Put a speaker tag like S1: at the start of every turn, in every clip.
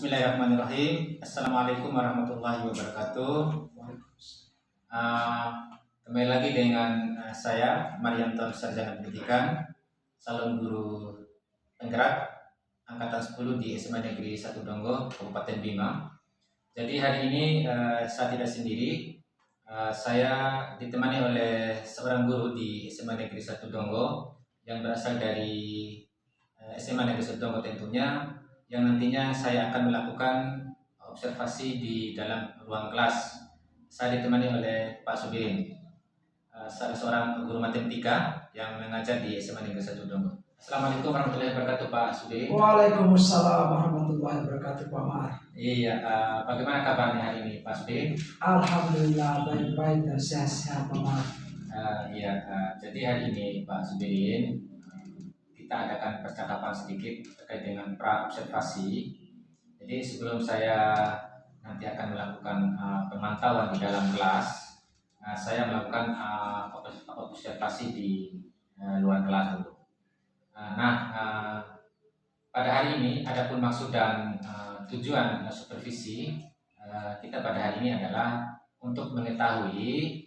S1: Bismillahirrahmanirrahim. Assalamualaikum warahmatullahi wabarakatuh. Kembali lagi dengan saya Marianto Sarjana Pendidikan, calon guru penggerak angkatan 10 di SMA Negeri 1 Donggo, Kabupaten Bima. Jadi hari ini saya tidak sendiri. Saya ditemani oleh seorang guru di SMA Negeri 1 Donggo yang berasal dari SMA Negeri 1 Donggo tentunya, yang nantinya saya akan melakukan observasi di dalam ruang kelas. Saya ditemani oleh Pak Subirin, salah seorang guru matematika yang mengajar di SMA Negeri 1 Donggo. Assalamualaikum warahmatullahi wabarakatuh, Pak Subirin.
S2: Waalaikumsalam warahmatullahi wabarakatuh, Pak Mar.
S1: Iya, bagaimana kabarnya hari ini, Pak Subirin?
S2: Alhamdulillah baik-baik dan sehat-sehat, Pak Mar.
S1: Jadi hari ini Pak Subirin, kita adakan percakapan sedikit terkait dengan pra-observasi. Jadi sebelum saya nanti akan melakukan pemantauan di dalam kelas, saya melakukan observasi di luar kelas dulu. Pada hari ini adapun maksud dan tujuan supervisi kita pada hari ini adalah untuk mengetahui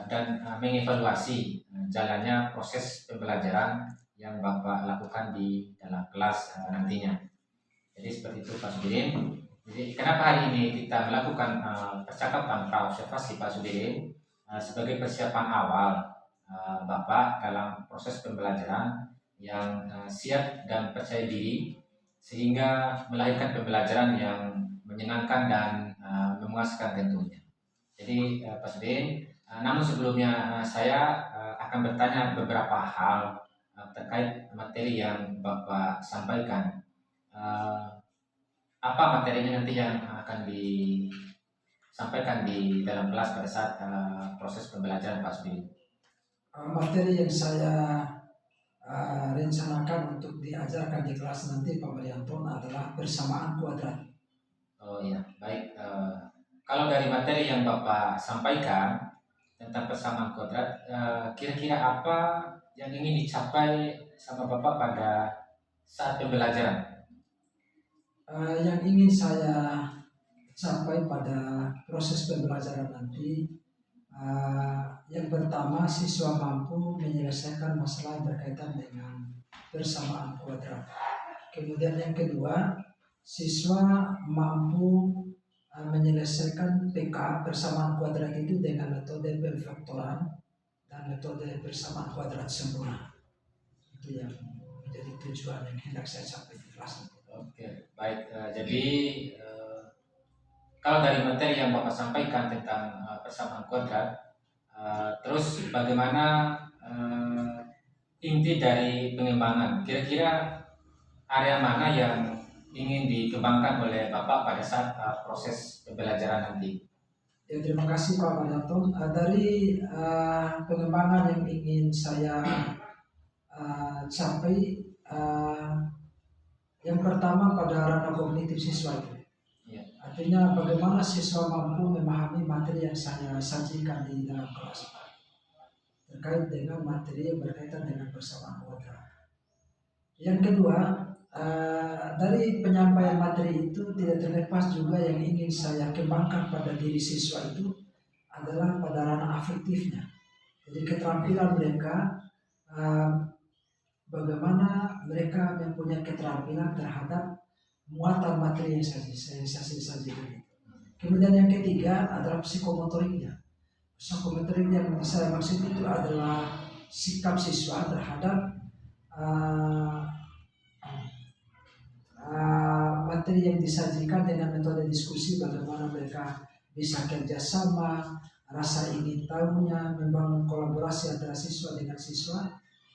S1: dan mengevaluasi jalannya proses pembelajaran yang Bapak lakukan di dalam kelas nantinya. Jadi seperti itu, Pak Subirin. Jadi kenapa hari ini kita melakukan percakapan pra-observasi, Pak Subirin? Sebagai persiapan awal Bapak dalam proses pembelajaran yang siap dan percaya diri, sehingga melahirkan pembelajaran yang menyenangkan dan memuaskan tentunya. Jadi Pak Subirin, namun sebelumnya saya akan bertanya beberapa hal terkait materi yang Bapak sampaikan. Apa materinya nanti yang akan disampaikan di dalam kelas pada saat proses pembelajaran, Pak Subirin?
S2: Materi yang saya rencanakan untuk diajarkan di kelas nanti, Pak Marianto, adalah persamaan kuadrat.
S1: Oh iya, baik. Kalau dari materi yang Bapak sampaikan tentang persamaan kuadrat, kira-kira apa yang ingin dicapai sama Bapak pada saat pembelajaran?
S2: Yang ingin saya capai pada proses pembelajaran nanti, yang pertama, siswa mampu menyelesaikan masalah yang berkaitan dengan persamaan kuadrat. Kemudian yang kedua, siswa mampu menyelesaikan PK persamaan kuadrat itu dengan metode pemfaktoran dan metode persamaan kuadrat sempurna. Itu yang menjadi tujuan yang hendak saya capai di kelas.
S1: Oke, baik. Jadi kalau dari materi yang Bapak sampaikan tentang persamaan kuadrat, terus bagaimana inti dari pengembangan? Kira-kira area mana yang ingin dikembangkan oleh Bapak pada saat proses pembelajaran nanti?
S2: Ya, terima kasih Pak Marianto. Dari pengembangan yang ingin saya capai, yang pertama pada ranah kognitif siswa itu.
S1: Ya.
S2: Artinya bagaimana siswa mampu memahami materi yang saya sajikan di dalam kelas terkait dengan materi yang berkaitan dengan persamaan kuadrat. Yang kedua, dari penyampaian materi itu tidak terlepas juga yang ingin saya kembangkan pada diri siswa itu adalah pada ranah afektifnya. Jadi keterampilan mereka, bagaimana mereka mempunyai keterampilan terhadap muatan materi yang saya sajikan. Kemudian yang ketiga adalah psikomotoriknya. Psikomotorik yang saya maksud itu adalah sikap siswa terhadap materi yang disajikan dengan metode diskusi, bagaimana mereka bisa kerjasama, rasa ingin tahunya, membangun kolaborasi antara siswa dengan siswa,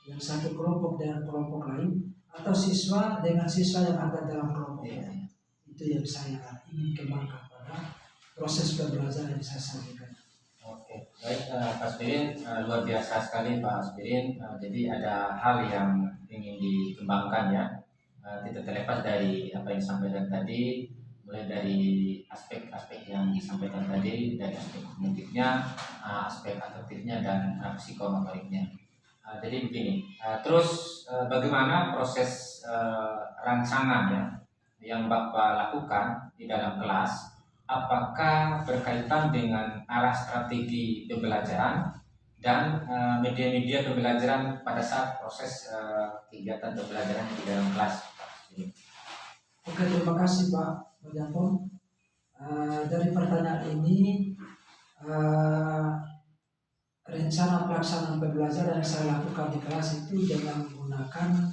S2: yang satu kelompok dengan kelompok lain, atau siswa dengan siswa yang ada dalam kelompok lain. Itu yang saya ingin kembangkan pada proses pembelajaran yang saya sampaikan.
S1: Oke, baik Pak Subirin, luar biasa sekali Pak Subirin. Jadi ada hal yang ingin dikembangkan ya. Tidak terlepas dari apa yang disampaikan tadi, mulai dari aspek-aspek yang disampaikan tadi, dari aspek kognitifnya, aspek afektifnya, dan psikomotoriknya. Jadi begini, terus bagaimana proses rancangan ya yang Bapak lakukan di dalam kelas, apakah berkaitan dengan arah strategi pembelajaran dan media-media pembelajaran pada saat proses kegiatan pembelajaran di dalam kelas?
S2: Oke, terima kasih Pak Wijanto. Dari pertanyaan ini, rencana pelaksanaan pembelajaran yang saya lakukan di kelas itu dengan menggunakan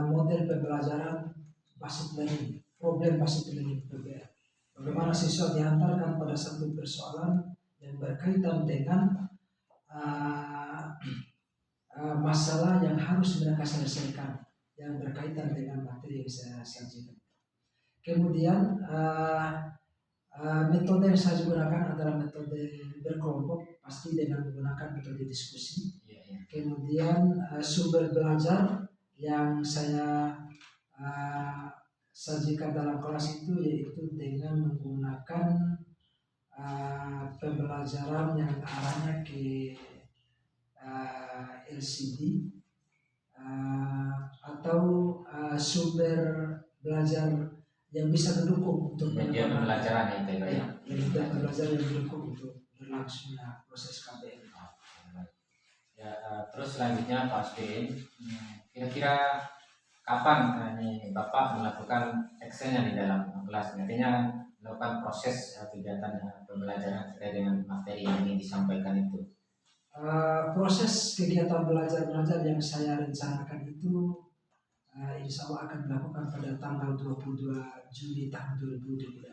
S2: model pembelajaran basic learning, problem basic learning (PBL). Bagaimana siswa diantarkan pada satu persoalan yang berkaitan dengan masalah yang harus mereka selesaikan yang berkaitan dengan materi yang saya sajikan. Kemudian metode yang saya gunakan adalah metode berkelompok, pasti dengan menggunakan metode diskusi. Kemudian sumber belajar yang saya sajikan dalam kelas itu yaitu dengan menggunakan pembelajaran yang arahnya ke LCD atau sumber belajar yang bisa mendukung untuk
S1: media pembelajaran
S2: ya, media pembelajaran yang mendukung untuk berlangsungnya proses KBM.
S1: Terus selanjutnya Pak Asbin, kira-kira kapan nih Bapak melakukan actionnya di dalam kelas? Artinya melakukan proses kegiatan pembelajaran terkait dengan materi yang ingin disampaikan itu.
S2: Proses kegiatan belajar yang saya rencanakan itu insya Allah akan dilakukan pada tanggal 22 Juli tahun 2024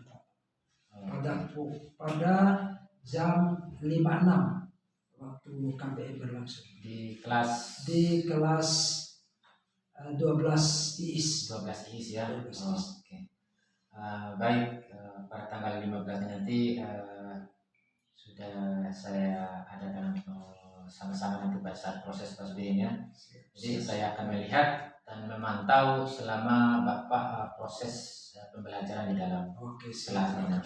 S2: pada jam 5.06 waktu KBM berlangsung
S1: di kelas
S2: 12 IIS
S1: ya. Oke. Baik, pada tanggal 15 nanti sudah saya ada dalam sama-sama nanti pada saat proses PSBB-nya. Jadi saya akan melihat dan memantau selama Bapak proses pembelajaran di dalam kelas ini.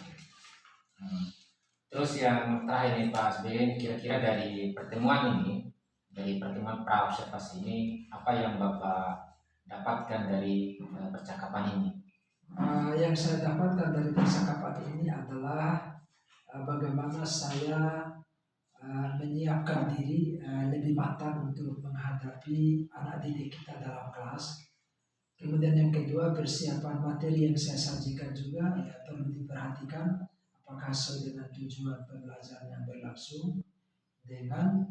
S1: Terus yang terakhir nih Pak Asbin, kira-kira dari pertemuan pra-observasi ini, apa yang Bapak dapatkan dari percakapan ini?
S2: Yang saya dapatkan dari percakapan ini adalah bagaimana saya menyiapkan diri lebih matang untuk menghadapi anak didik kita dalam kelas. Kemudian yang kedua, persiapan materi yang saya sajikan juga perlu diperhatikan apakah sesuai dengan tujuan pembelajaran yang berlangsung dengan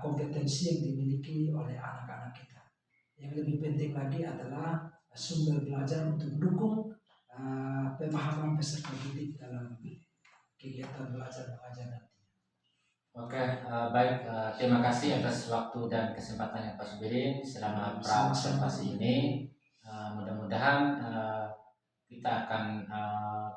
S2: kompetensi yang dimiliki oleh anak-anak kita. Yang lebih penting lagi adalah sumber belajar untuk mendukung pemahaman peserta didik dalam kegiatan belajar mengajar nanti.
S1: Oke, baik. Terima kasih atas waktu dan kesempatannya Pak Subirin selama pra-observasi ini. Mudah-mudahan kita akan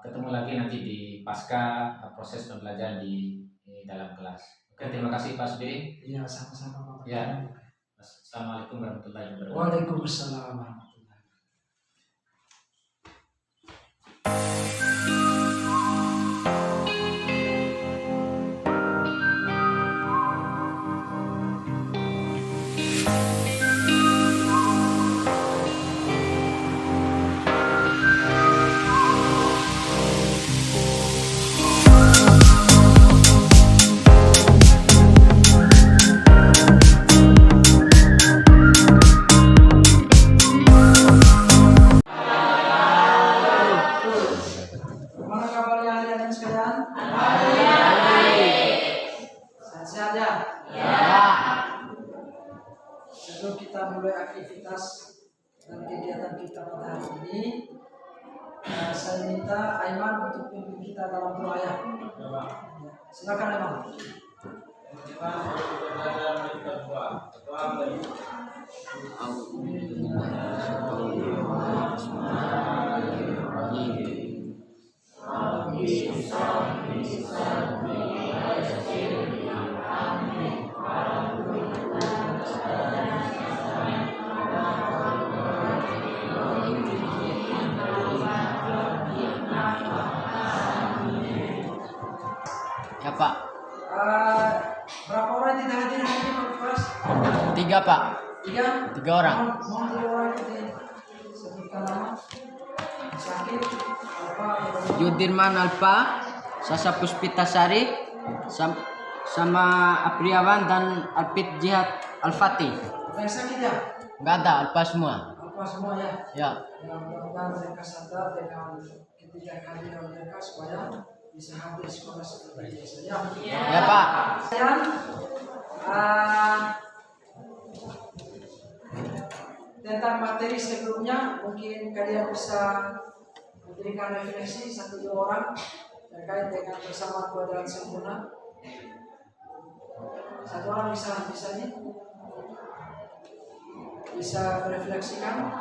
S1: ketemu lagi nanti di pasca proses pembelajaran di dalam kelas. Oke, terima kasih Pak Subirin.
S2: Iya, sama-sama Pak.
S1: Ya. Assalamualaikum warahmatullahi wabarakatuh.
S2: Waalaikumsalam. Sebelum kita mulai aktivitas dan kegiatan kita pada hari ini, saya minta Aiman untuk pimpin kita dalam doa ya. Silakan Aiman.
S3: Ya Pak.
S2: Berapa orang tidak hadir hari ini Pak Pras?
S3: 3 Pak.
S2: 3?
S3: 3 orang.
S2: Mohon 3 orang itu disebutkan nama. Sakit apa?
S3: Yudirman Alfa, Sasa Puspitasari, sama Apriawan dan Alpit Jihad Al-Fatih.
S2: Yang sakit ya?
S3: Enggak ada, Alfa semua.
S2: Apa semua ya?
S3: Ya.
S2: Yang mudah-mudahan mereka sadar dengan ketiga kehadiran mereka supaya bisa hadir sekolah seperti biasa ya.
S3: Ya, Pak.
S2: Dan tentang materi sebelumnya mungkin kalian bisa memberikan refleksi 1-2 orang terkait dengan bersama kuadran sempurna. 1 orang bisa nih bisa merefleksikan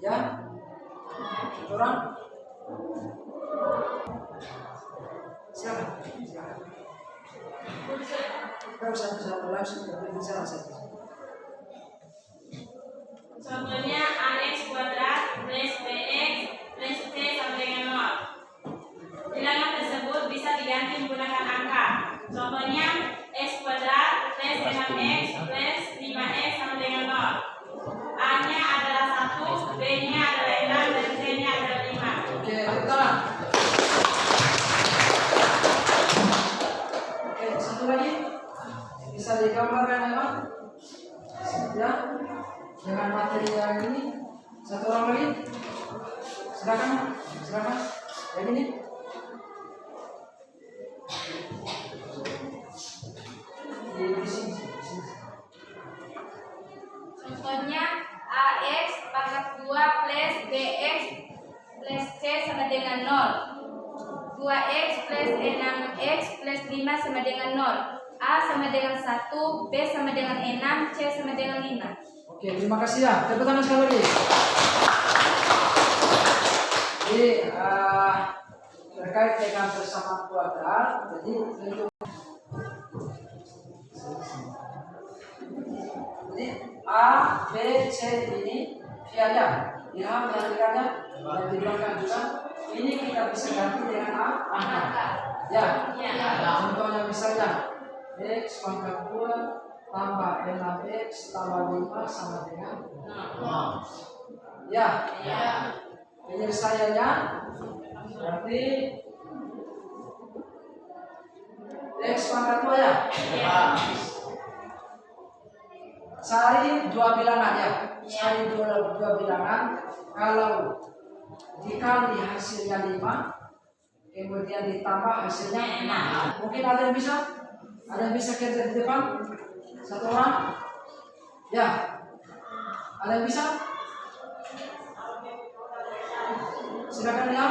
S2: ya. 1 orang silakan. Kalau satu-satu langsung berbicara saja.
S4: Contohnya AX kuadrat plus BX plus C sama dengan 0. Bilangan tersebut bisa diganti menggunakan angka. Contohnya X kuadrat plus 6X plus 5X sama dengan 0. A-nya adalah 1, B-nya adalah 6, dan C-nya adalah 5.
S2: Oke, betul. Oke, satu lagi bisa digambarkan memang ya dengan materi yang ini. 1 orang lagi silakan yang ini. Di sini.
S4: Contohnya AX pangkat 2 plus BX plus C sama dengan 0. 2X plus 6X plus 5 sama dengan 0. A sama dengan 1, B sama dengan 6, C sama dengan 5.
S2: Oke, terima kasih ya. Tepuk tangan sekali lagi. Jadi terkait dengan persamaan kuadrat, jadi A, B, C ini tiada. Ya, perhatikannya dan di belakang juga. Ini kita bisa ganti dengan angka. Ya. Contohnya misalnya X pangkat 2 tambah 6X tambah 5 sama dengan 0. Ya. Penyelesaiannya berarti X pangkat 2 ya. Cari 2 bilangan ya. Cari 2 bilangan. Kalau dikali hasilnya 5, kemudian ditambah hasilnya 6. Mungkin ada yang bisa? Ada yang bisa kerja di depan? 1 orang? Ya. Ada yang bisa? Silakan ya.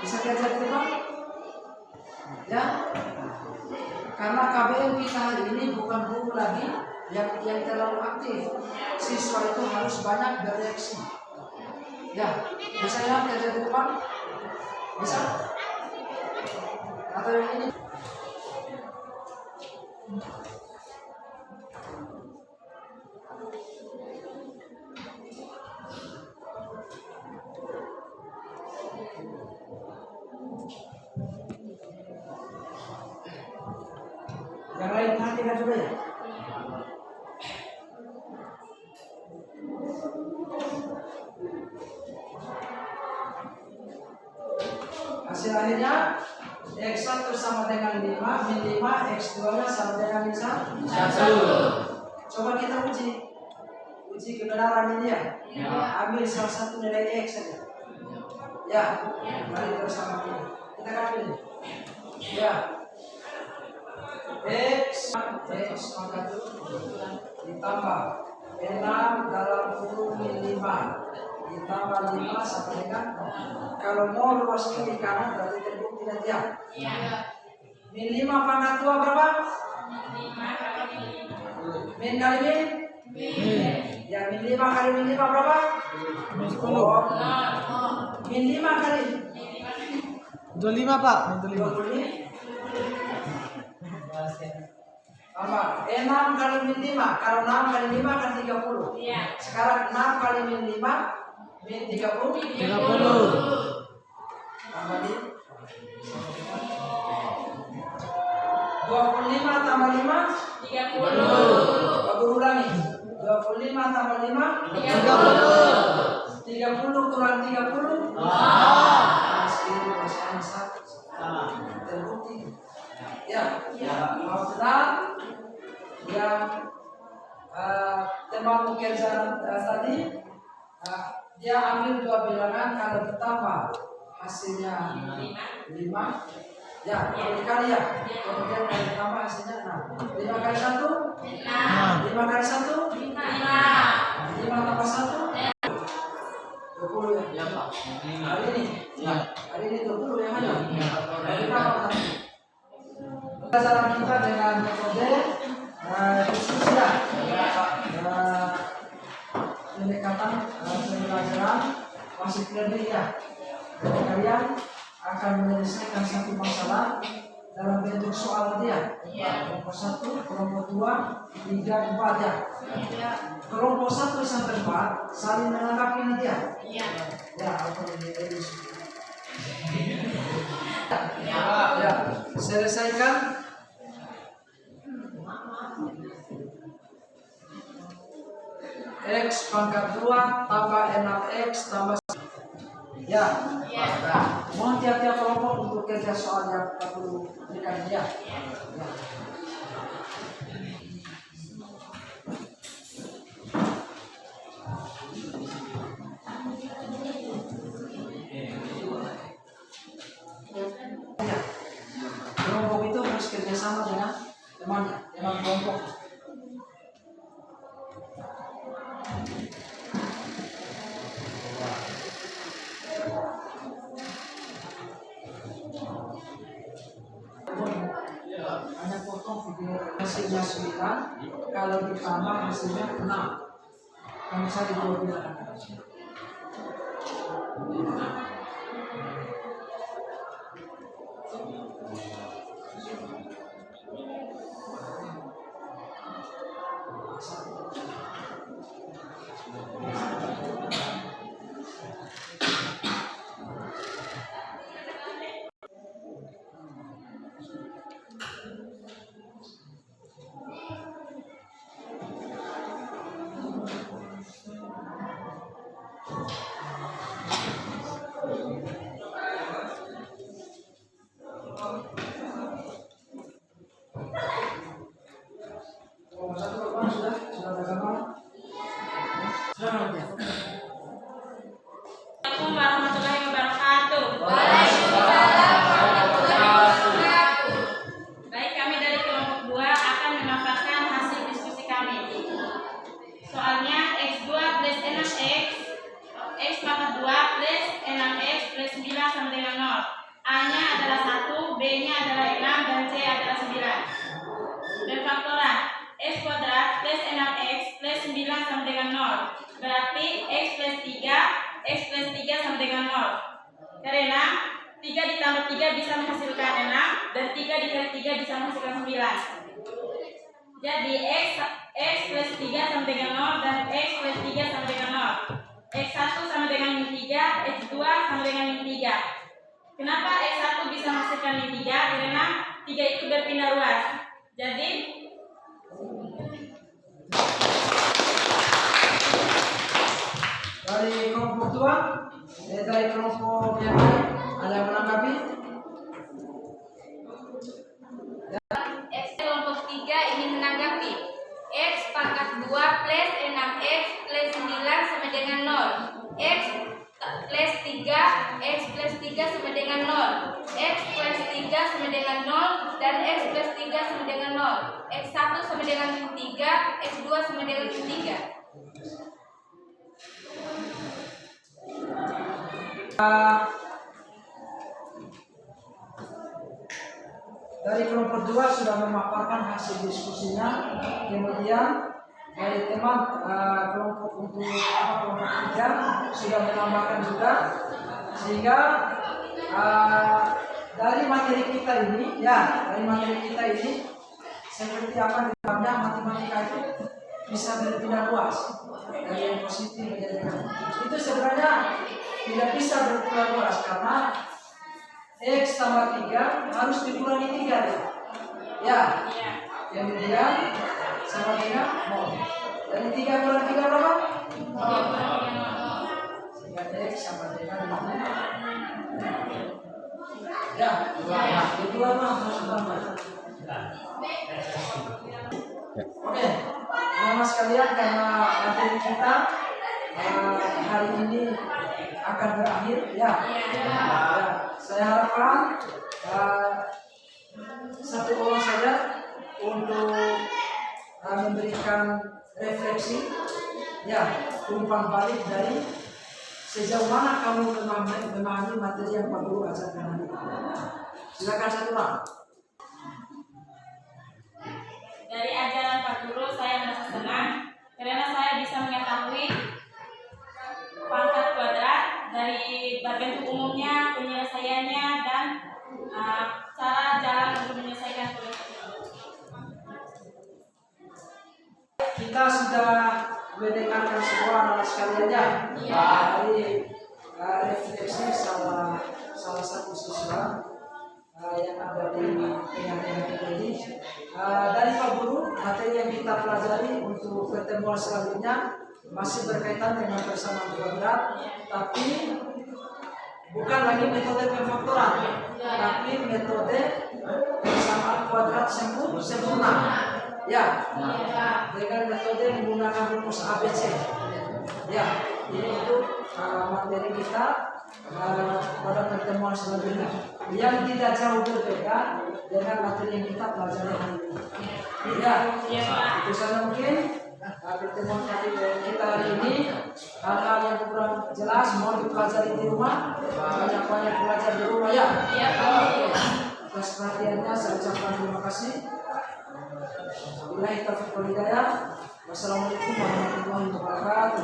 S2: Bisa kerja di depan? Ya. Karena KBM kita hari ini bukan buku lagi yang terlalu aktif. Siswa itu harus banyak bereaksi. Ya, bisa ya kerja di depan? Bisa? Atau yang ini? Yang lain perhatikan juga ya. Hasil akhirnya X1 sama dengan 5, min 5, X2 nya sama dengan 1. Coba kita uji kebenaran ini ya. Ambil salah satu nilai X saja. Ya, mari bersama ini. Kita kan ambil. Ya. X pangkat 2 ditambah 6 dalam kurung min 5 ditambah 5 sama dengan, kalau mau luas kiri kanan berarti terbukti nanti ya. Min 5 pangkat 2 berapa? Min kali min? Ya, min 5 kali min 5 berapa? Min 10. Min 5 kali
S3: 25, Pak.
S2: 25. Tambah 6 kali min 5. Kalau 6 kali 5 kan 30. Sekarang 6 kali min 5 min 30. Tambah di 25 tambah 5 30. Baru ulangi. 25 tambah 5 30. 30 30 kurang 30. Masih satu. Terbukti. Ya, mau benar yang teman kerja tadi dia ambil 2 bilangan, kalau bertambah hasilnya 5. Ya, dikali ya. Kemudian kalau ditambah hasilnya 6. 5 kali 1? 5 kali 1? 5 tambah 1? 20 ya. Hari ini? Hari ini 20 yang ada. Hari berapa tadi? Pelajaran kita dengan metode diskusi ya. Pendekatan pembelajaran masih kredit ya. Jadi kalian akan menyelesaikan satu masalah dalam bentuk soal dia. Kelompok 1, kelompok 2, 3, 4 ya. Kelompok 1 sampai 4 saling melengkapi nanti ya. Ya, apa ini? Ya, selesaikan. X pangkat 2 tambah 6X tambah ya. Mohon tiap-tiap kelompok untuk kerja soal yang perlu berikan ya. Kelompok itu harus kerjasama dengan temannya, teman kelompok. Hanya potong video hasilnya 9, kalau ditambah hasilnya 6. Kan bisa di 2 bilangan.
S4: Assalamualaikum warahmatullahi wabarakatuh. Baik, kami dari kelompok 2 akan memaparkan hasil diskusi kami. Soalnya X2 plus 6X, X pangkat 2 plus 6X plus 9 sama dengan 0. A-nya adalah 1, B-nya adalah 6, dan C adalah 9. Berfaktoran X kuadrat plus 6X plus 9 sama dengan 0. Berarti X plus 3 sama dengan 0. Karena 3 ditambah 3 bisa menghasilkan 6, dan 3 dikali 3 bisa menghasilkan 9. Jadi X plus 3 sama dengan 0, dan X plus 3 sama dengan 0. X1 sama dengan min 3, X2 sama dengan min 3. Kenapa X1 bisa menghasilkan min 3? Karena 3 itu berpindah ruas. Jadi
S2: dari kelompok 2, dari kelompok yang lain ada yang menanggapi?
S5: X kelompok 3 ingin menanggapi. X pangkat 2 plus 6X plus 9 sama dengan 0. X plus 3 sama dengan 0. X plus 3 sama dengan 0, dan X plus 3 sama dengan 0. X1 sama dengan min 3, X2 sama dengan min 3.
S2: Dari kelompok 2 sudah memaparkan hasil diskusinya. Kemudian dari teman kelompok untuk kelompok 3 sudah menambahkan juga, sehingga dari materi kita ini seperti apa di dalamnya matematika itu bisa berpindah luas dari yang positif menjadi negatif. Itu sebenarnya tidak bisa berpindah luas karena X tambah 3 harus dikurangi 3 ya. Kemudian sama dengan 0. Dari 3 kurang 3 berapa? 0. X sama dengan ya, itu lama Oke, nama sekalian karena materi kita hari ini akan berakhir ya. Saya harapkan satu orang saja untuk memberikan refleksi ya, umpan balik dari sejauh mana kamu memahami materi yang Pak Guru ajarkan hari ini. Silakan satu orang.
S4: Dari ajaran Pak Guru saya merasa senang karena saya bisa mengetahui pangkat kuadrat dari bentuk umumnya, penyelesaiannya, dan cara jalan untuk menyelesaikan problem tersebut.
S2: Kita sudah mendengarkan semua anak sekalian ya. Dari refleksi salah satu siswa yang ada di tengah-tengah kita ini. Dari Pak Guru, materi yang kita pelajari untuk pertemuan selanjutnya masih berkaitan dengan persamaan kuadrat, tapi bukan lagi metode pemfaktoran, tapi metode persamaan kuadrat sempurna. Ya, dengan metode menggunakan rumus ABC. Ya, ini untuk materi kita pada pertemuan selanjutnya yang tidak jauh berbeda dengan materi yang kita pelajari hari ini. Ya, itu saja mungkin pertemuan kita hari ini. Hal-hal yang kurang jelas mohon dipelajari di rumah, banyak-banyak belajar di rumah ya. Atas perhatiannya saya ucapkan terima kasih. Wabillahi taufiq wal hidayah. Wassalamualaikum warahmatullahi wabarakatuh.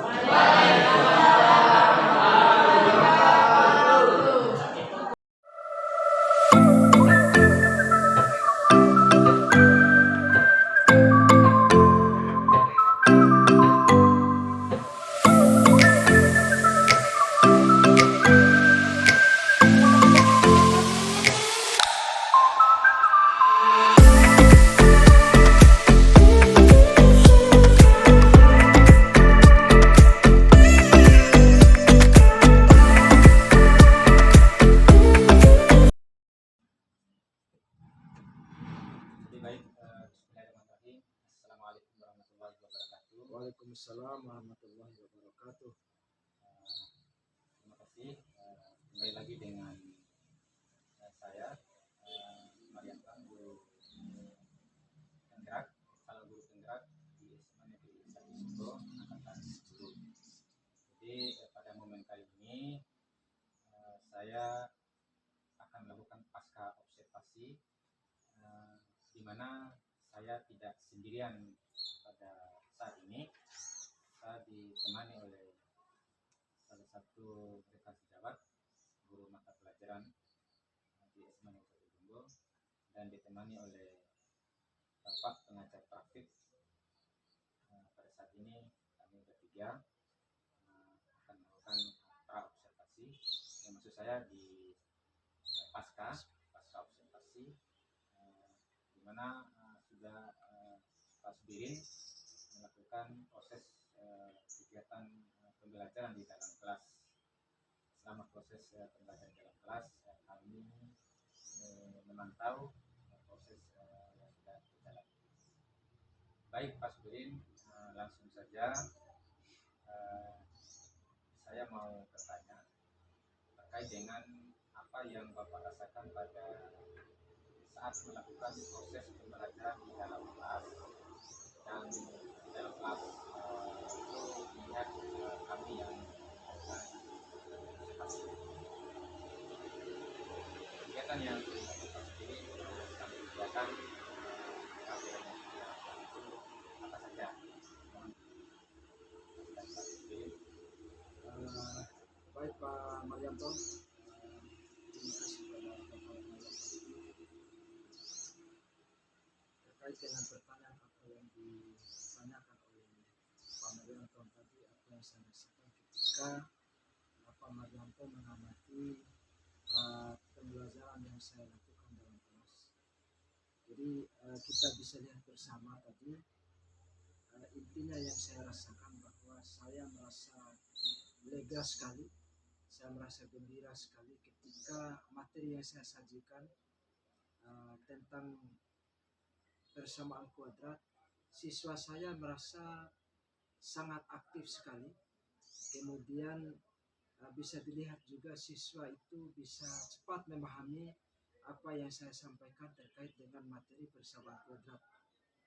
S6: Waalaikumsalam warahmatullahi wabarakatuh.
S1: Terima kasih. Kembali lagi dengan saya, Mariam, guru penggerak, kepala guru penggerak di SMA Negeri 1 Solo, angkatan 10. Jadi pada momen kali ini saya akan melakukan pasca observasi, di mana saya tidak sendirian pada saat ini. Saya ditemani oleh salah satu rekan sejawat, guru mata pelajaran di SMA Negeri 1 Jumbo, dan ditemani oleh Bapak pengajar praktik. Pada saat ini kami bertiga akan melakukan pra observasi, yang maksud saya di pasca observasi, di mana sudah Pak Subirin melakukan proses kegiatan pembelajaran di dalam kelas. Selama proses pembelajaran di dalam kelas, kami memantau proses yang sudah berjalan. Baik Pak Subirin, langsung saja saya mau bertanya terkait dengan apa yang Bapak rasakan pada saat melakukan proses pembelajaran di dalam kelas. Dan di dalam kelas itu melihat kami yang melakukan observasi. Kegiatan yang dilakukan sendiri kami kegiatan kami itu apa saja?
S6: Baik Pak Marianto, terima kasih kepada Bapak Marianto terkait dengan pertanyaan apa yang ditanyakan oleh Pak Marianto tadi, apa yang saya rasakan ketika Pak Marianto mengamati pembelajaran yang saya lakukan dalam kelas. Jadi kita bisa lihat bersama tadi, intinya yang saya rasakan bahwa saya merasa lega sekali saya merasa gembira sekali ketika materi yang saya sajikan tentang persamaan kuadrat, siswa saya merasa sangat aktif sekali. Kemudian bisa dilihat juga siswa itu bisa cepat memahami apa yang saya sampaikan terkait dengan materi persamaan kuadrat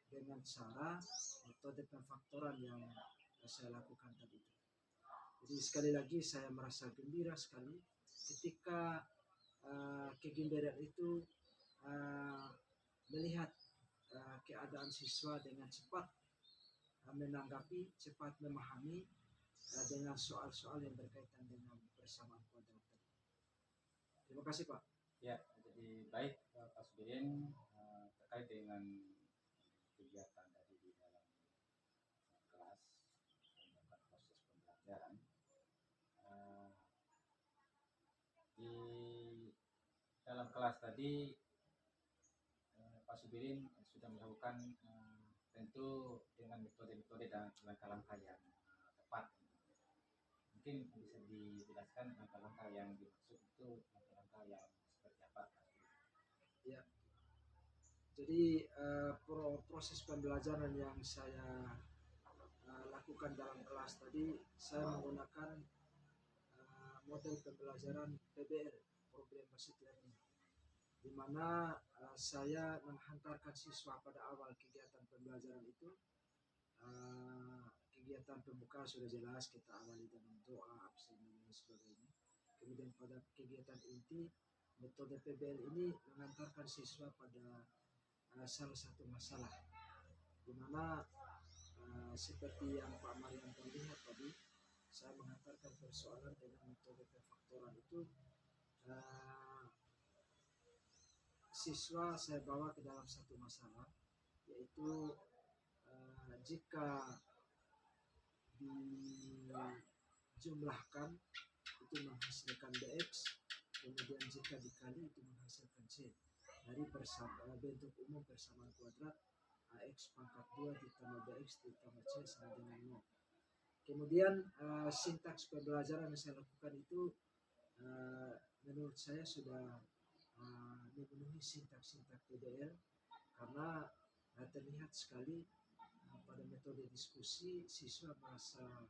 S6: dengan cara metode pemfaktoran yang saya lakukan tadi itu. Jadi sekali lagi saya merasa gembira sekali ketika kegembiraan itu melihat keadaan siswa dengan cepat menanggapi, cepat memahami dengan soal-soal yang berkaitan dengan persamaan kuadrat tadi. Terima kasih Pak.
S1: Ya, jadi baik Pak Subirin, terkait dengan kegiatan tadi di dalam kelas melakukan proses pembelajaran. Di dalam kelas tadi Pak Subirin sudah melakukan tentu dengan metode-metode dan langkah-langkah yang tepat. Mungkin bisa dijelaskan langkah-langkah yang dimaksud itu langkah-langkah yang seperti apa?
S6: Ya. Jadi proses pembelajaran yang saya lakukan dalam kelas tadi, saya menggunakan model pembelajaran PBL, Problem Based Learning, di mana saya menghantarkan siswa pada awal kegiatan pembelajaran itu. Kegiatan pembuka sudah jelas, kita awali dengan doa, absen dan sebagainya. Kemudian pada kegiatan inti, metode PBL ini mengantarkan siswa pada salah satu masalah, di mana seperti yang Pak Mariam lihat tadi, saya menghantarkan persoalan dengan metode pemfaktoran itu. Siswa saya bawa ke dalam satu masalah, yaitu jika dijumlahkan itu menghasilkan dx, kemudian jika dikali itu menghasilkan c. Dari bentuk umum persamaan kuadrat ax pangkat 2 ditambah bx ditambah c sama dengan 0. Kemudian sintaks pembelajaran yang saya lakukan itu menurut saya sudah memenuhi sintaks-sintaks PBL, karena terlihat sekali pada metode diskusi siswa merasa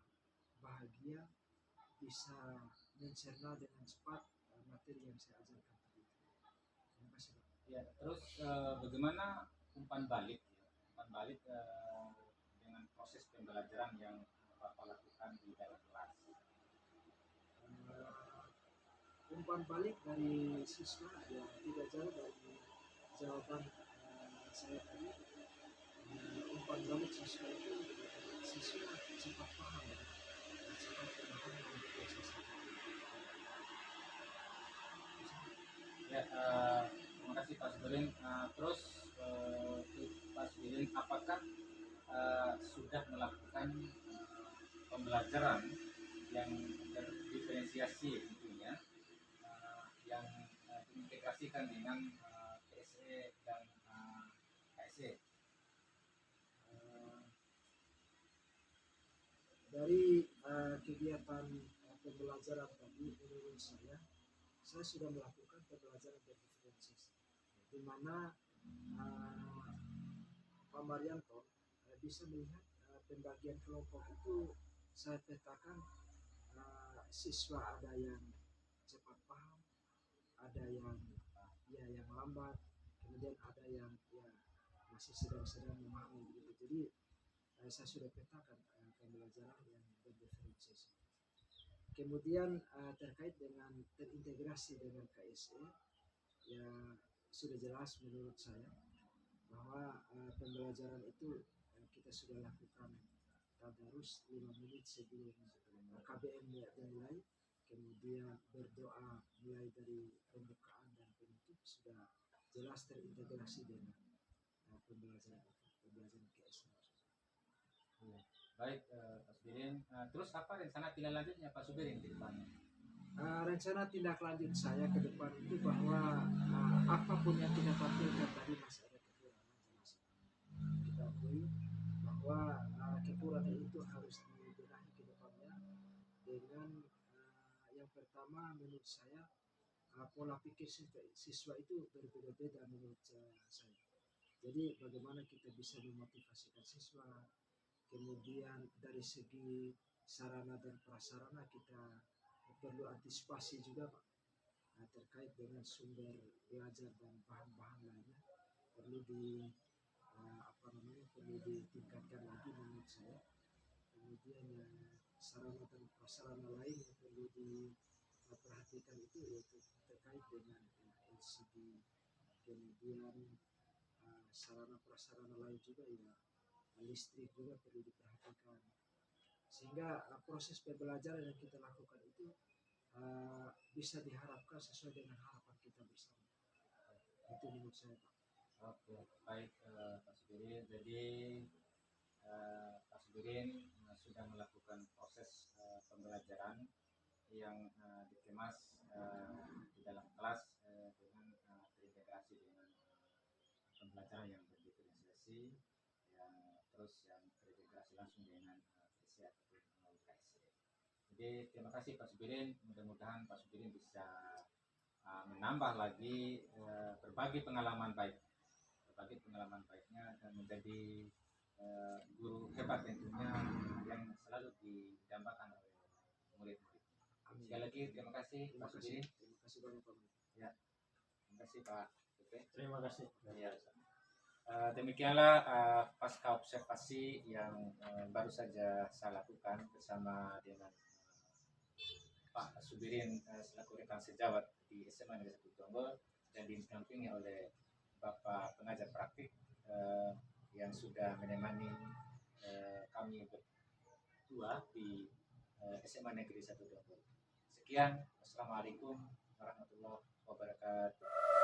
S6: bahagia bisa mencerna dengan cepat materi yang saya ajarkan tadi. Terima kasih Pak.
S1: Ya, terus bagaimana umpan balik? Umpan balik dengan proses pembelajaran yang Bapak lakukan di dalam kelas.
S6: Umpan balik dari siswa ya tidak jauh dari jawaban saya tadi. Umpan balik siswa itu siswa cepat paham, cepat memahami proses itu.
S1: Ya, terima kasih Pak Subirin. Terus Pak Subirin, apakah sudah melakukan pembelajaran yang terdiferensiasi tentunya, yang diintegrasikan dengan PSE dan KSE?
S6: Dari kegiatan pembelajaran tadi, menurut saya sudah melakukan pembelajaran berdiferensiasi, di mana Pak Marianto bisa melihat pembagian kelompok itu saya petakan siswa ada yang cepat paham, ada yang yang lambat, kemudian ada yang masih sedang-sedang memahami gitu. Jadi saya sudah petakan pembelajaran yang berdiferensiasi. Kemudian terkait dengan terintegrasi dengan KSE, ya sudah jelas menurut saya bahwa pembelajaran itu kita sudah lakukan tadarus 5 menit sebelum KBM dimulai, kemudian berdoa mulai dari pembukaan dan penutup sudah jelas terintegrasi dengan pembelajaran KSE.
S1: Baik Pak Subirin. Terus apa rencana tindak lanjutnya Pak Subirin di depan?
S6: Rencana tindak lanjut saya ke depan itu bahwa apapun yang kita tampilkan tadi masih ada kekurangan, jelas. Kita akui bahwa kekurangan itu harus dibenahi ke depannya dengan yang pertama menurut saya pola pikir siswa itu berbeda-beda menurut saya. Jadi bagaimana kita bisa memotivasikan siswa, kemudian dari segi sarana dan prasarana kita perlu antisipasi juga Pak. Terkait dengan sumber belajar dan bahan-bahan lainnya perlu perlu ditingkatkan lagi menurut saya. Kemudian sarana dan prasarana lain yang perlu diperhatikan itu yaitu terkait dengan LCD, kemudian sarana prasarana lain juga ya, listrik juga perlu diperhatikan, sehingga proses pembelajaran yang kita lakukan itu bisa diharapkan sesuai dengan harapan kita bersama. Itu menurut saya Pak.
S1: Oke, baik Pak Subirin. Jadi Pak Subirin sudah melakukan proses pembelajaran yang dikemas di dalam kelas dengan terintegrasi dengan pembelajaran yang berdiferensiasi, yang terus yang terintegrasi langsung dengan PC ataupun KSC. Jadi terima kasih Pak Subirin. Mudah-mudahan Pak Subirin bisa menambah lagi berbagai pengalaman baiknya dan menjadi guru hebat tentunya yang selalu didambakan oleh murid-murid. Sekali lagi terima kasih Pak Subirin.
S6: Terima kasih banyak Pak.
S1: Ya, terima kasih Pak Pepe.
S7: Terima kasih.
S1: Ya, demikianlah pasca observasi yang baru saja saya lakukan bersama dengan Pak Subirin selaku rekan sejawat di SMA Negeri 1 Tonggol dan didampingi oleh Bapak pengajar praktik yang sudah menemani kami berdua di SMA Negeri 1 Tonggol. Sekian, wassalamualaikum warahmatullahi wabarakatuh.